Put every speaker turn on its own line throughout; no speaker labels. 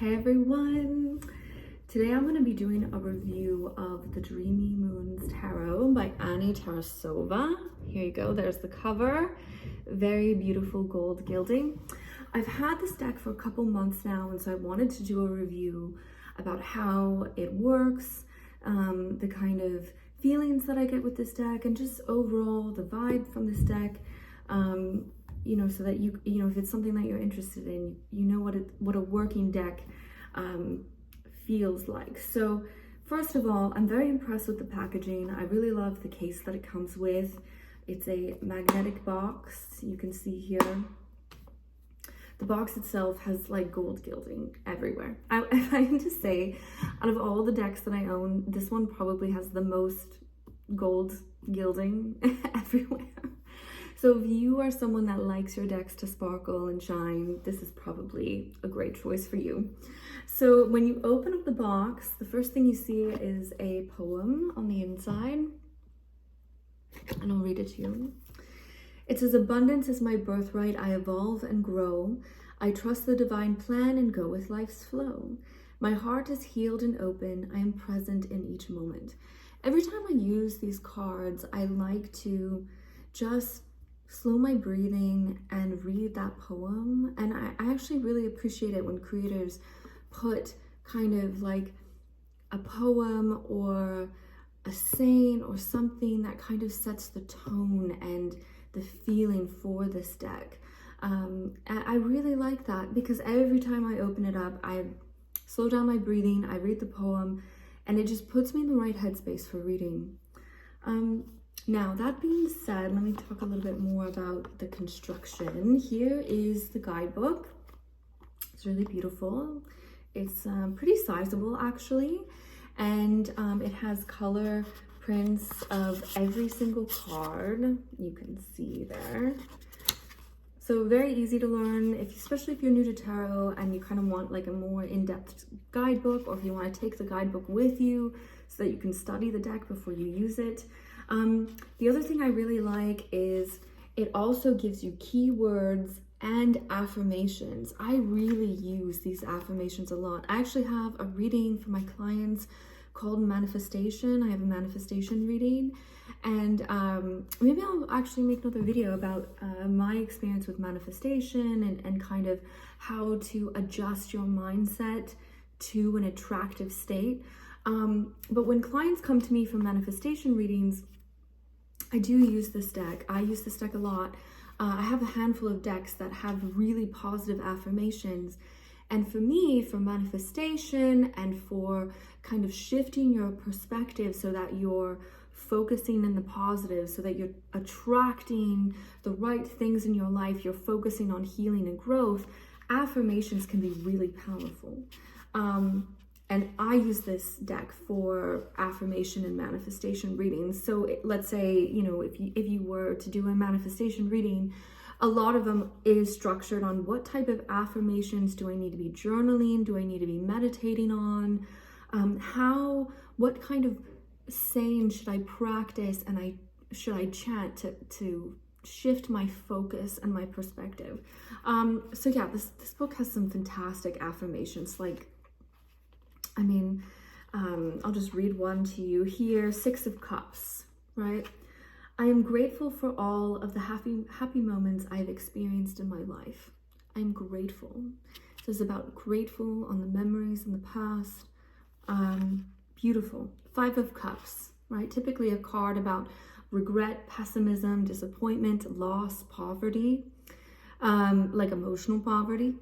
Hey everyone! Today I'm going to be doing a review of the Dreamy Moons Tarot by Annie Tarasova. Here you go, there's the cover. Very beautiful gold gilding. I've had this deck for a couple months now, and so I wanted to do a review about how it works, the kind of feelings that I get with this deck, and just overall the vibe from this deck. So that you know, if it's something that you're interested in, you know what a working deck feels like. So first of all, I'm very impressed with the packaging. I really love the case that it comes with. It's a magnetic box. You can see here. The box itself has like gold gilding everywhere. If I am to say, out of all the decks that I own, this one probably has the most gold gilding everywhere. So if you are someone that likes your decks to sparkle and shine, this is probably a great choice for you. So when you open up the box, the first thing you see is a poem on the inside, and I'll read it to you. It says, "Abundance is my birthright, I evolve and grow. I trust the divine plan and go with life's flow. My heart is healed and open, I am present in each moment." Every time I use these cards, I like to just slow my breathing and read that poem. And I actually really appreciate it when creators put kind of like a poem or a saying or something that kind of sets the tone and the feeling for this deck. I really like that because every time I open it up, I slow down my breathing, I read the poem, and it just puts me in the right headspace for reading. Now, that being said, let me talk a little bit more about the construction. Here is the guidebook. It's really beautiful. It's pretty sizable, actually. And it has color prints of every single card. You can see there. So very easy to learn, especially if you're new to tarot and you kind of want like a more in-depth guidebook, or if you want to take the guidebook with you so that you can study the deck before you use it. The other thing I really like is it also gives you keywords and affirmations. I really use these affirmations a lot. I actually have a reading for my clients called Manifestation. I have a manifestation reading, and maybe I'll actually make another video about my experience with manifestation and kind of how to adjust your mindset to an attractive state. But when clients come to me for manifestation readings, I do use this deck. I use this deck a lot. I have a handful of decks that have really positive affirmations. And for me, for manifestation and for kind of shifting your perspective so that you're focusing in the positive, so that you're attracting the right things in your life, you're focusing on healing and growth, affirmations can be really powerful. And I use this deck for affirmation and manifestation readings. So let's say, you know, if you were to do a manifestation reading, a lot of them is structured on what type of affirmations do I need to be journaling? Do I need to be meditating on? What kind of saying should I practice and should I chant to shift my focus and my perspective? So yeah, this book has some fantastic affirmations. I'll just read one to you here. 6 of Cups, right? "I am grateful for all of the happy moments I've experienced in my life. I'm grateful." So it's about grateful on the memories in the past. Beautiful. 5 of Cups, right? Typically a card about regret, pessimism, disappointment, loss, poverty, like emotional poverty.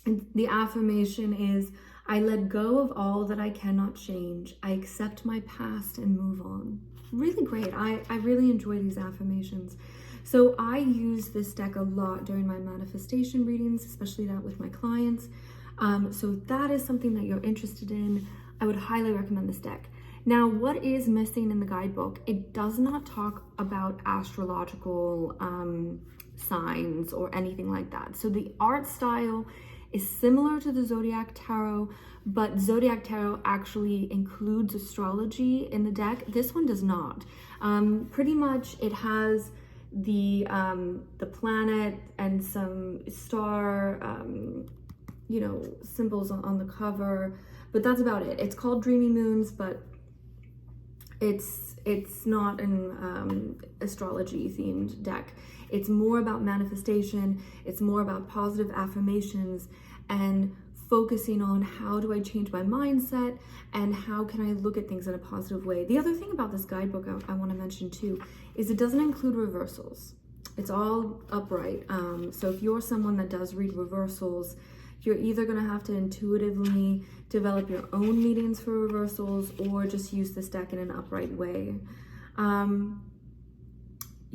And the affirmation is, "I let go of all that I cannot change. I accept my past and move on." Really great. I really enjoy these affirmations. So I use this deck a lot during my manifestation readings, especially that with my clients. So if that is something that you're interested in, I would highly recommend this deck. Now, what is missing in the guidebook? It does not talk about astrological signs or anything like that. So the art style is similar to the Zodiac Tarot, but Zodiac Tarot actually includes astrology in the deck. This one does not. Pretty much it has the planet and some star you know, symbols on the cover, but that's about it. It's called Dreamy Moons, but it's not an astrology themed deck. It's more about manifestation. It's more about positive affirmations and focusing on how do I change my mindset and how can I look at things in a positive way. The other thing about this guidebook I want to mention too is it doesn't include reversals. It's all upright. So if you're someone that does read reversals, you're either going to have to intuitively develop your own meanings for reversals or just use this deck in an upright way.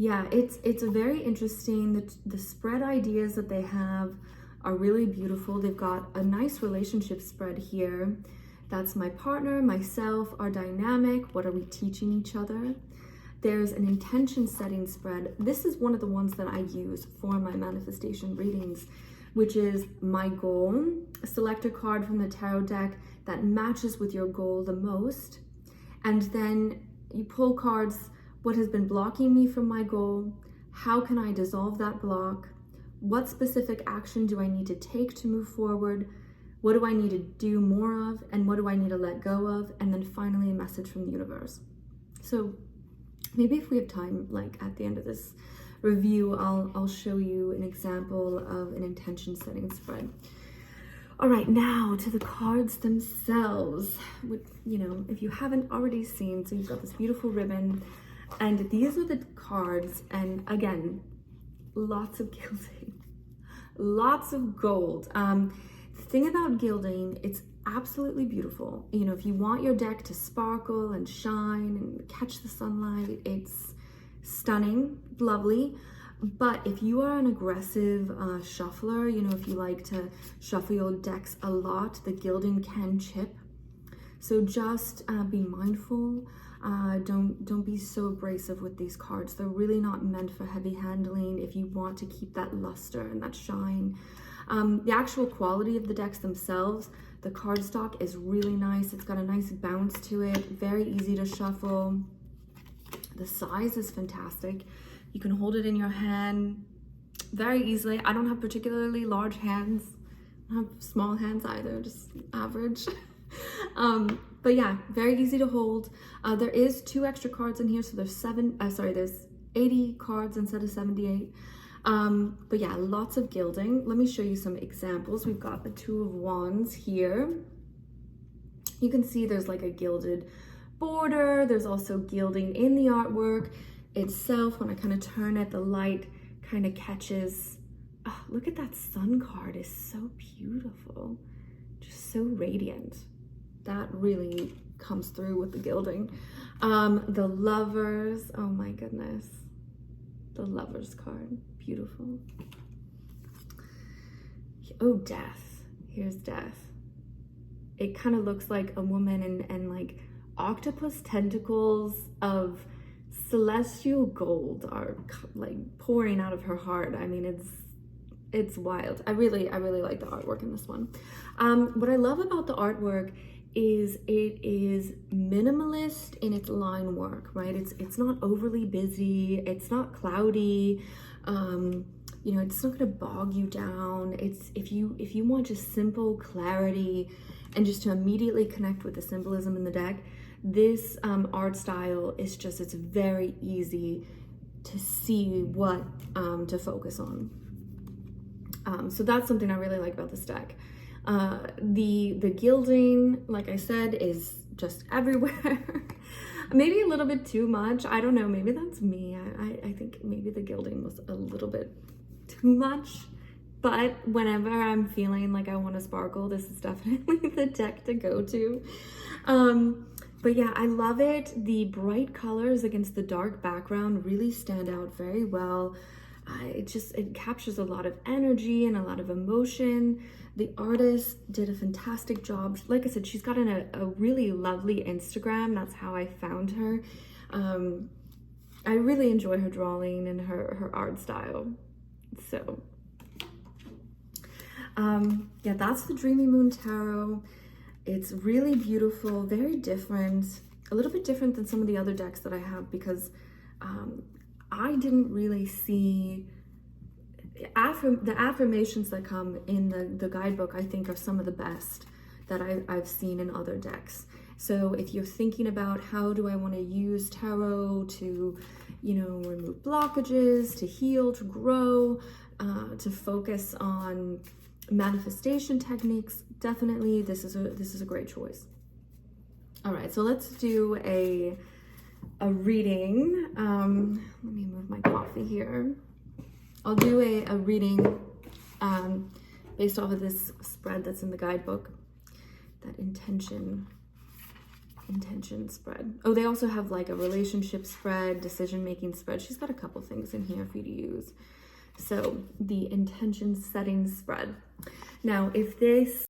Yeah, it's a very interesting. The spread ideas that they have are really beautiful. They've got a nice relationship spread here. That's my partner, myself, our dynamic. What are we teaching each other? There's an intention setting spread. This is one of the ones that I use for my manifestation readings, which is my goal. Select a card from the tarot deck that matches with your goal the most. And then you pull cards. What has been blocking me from my goal? How can I dissolve that block? What specific action do I need to take to move forward? What do I need to do more of? And what do I need to let go of? And then finally a message from the universe. So maybe if we have time, like at the end of this review, I'll show you an example of an intention setting spread. All right, now to the cards themselves, which, you know, if you haven't already seen, so you've got this beautiful ribbon, and these are the cards, and again, lots of gilding, lots of gold. The thing about gilding, it's absolutely beautiful. You know, if you want your deck to sparkle and shine and catch the sunlight, it's stunning, lovely. But if you are an aggressive shuffler, you know, if you like to shuffle your decks a lot, the gilding can chip. So just be mindful. Don't be so abrasive with these cards. They're really not meant for heavy handling if you want to keep that luster and that shine. The actual quality of the decks themselves, the cardstock is really nice. It's got a nice bounce to it, very easy to shuffle. The size is fantastic. You can hold it in your hand very easily. I don't have particularly large hands. I don't have small hands either, just average. But yeah, very easy to hold. There is 2 extra cards in here, so there's 80 cards instead of 78. But yeah, lots of gilding. Let me show you some examples. We've got the 2 of Wands here. You can see there's like a gilded border. There's also gilding in the artwork itself. When I kind of turn it, the light kind of catches. Oh, look at that sun card. It's so beautiful. Just so radiant. That really comes through with the gilding. The Lovers. Oh my goodness. The Lovers card. Beautiful. Oh, Death. Here's Death. It kind of looks like a woman and like octopus tentacles of celestial gold are like pouring out of her heart. I mean, it's wild. I really like the artwork in this one. What I love about the artwork is it is minimalist in its line work, right? It's not overly busy. It's not cloudy. You know, it's not going to bog you down. It's if you want just simple clarity and just to immediately connect with the symbolism in the deck, this art style is just, it's very easy to see what to focus on. So that's something I really like about this deck. The gilding, like I said, is just everywhere. Maybe a little bit too much. I don't know. Maybe that's me. I think maybe the gilding was a little bit too much. But whenever I'm feeling like I want to sparkle, this is definitely the deck to go to. But yeah, I love it. The bright colors against the dark background really stand out very well. It captures a lot of energy and a lot of emotion. The artist did a fantastic job. Like I said, she's got a really lovely Instagram. That's how I found her. I really enjoy her drawing and her art style. So yeah, that's the Dreamy Moon Tarot. It's really beautiful, very different, a little bit different than some of the other decks that I have because I didn't really see the affirmations that come in the guidebook, I think, are some of the best that I've seen in other decks. So if you're thinking about how do I want to use tarot to, you know, remove blockages, to heal, to grow, to focus on manifestation techniques, definitely this is a great choice. All right, so let's do a reading. Let me move my coffee here. I'll do a reading based off of this spread that's in the guidebook, that intention spread. Oh, they also have like a relationship spread, decision-making spread. She's got a couple things in here for you to use. So the intention setting spread. Now, if this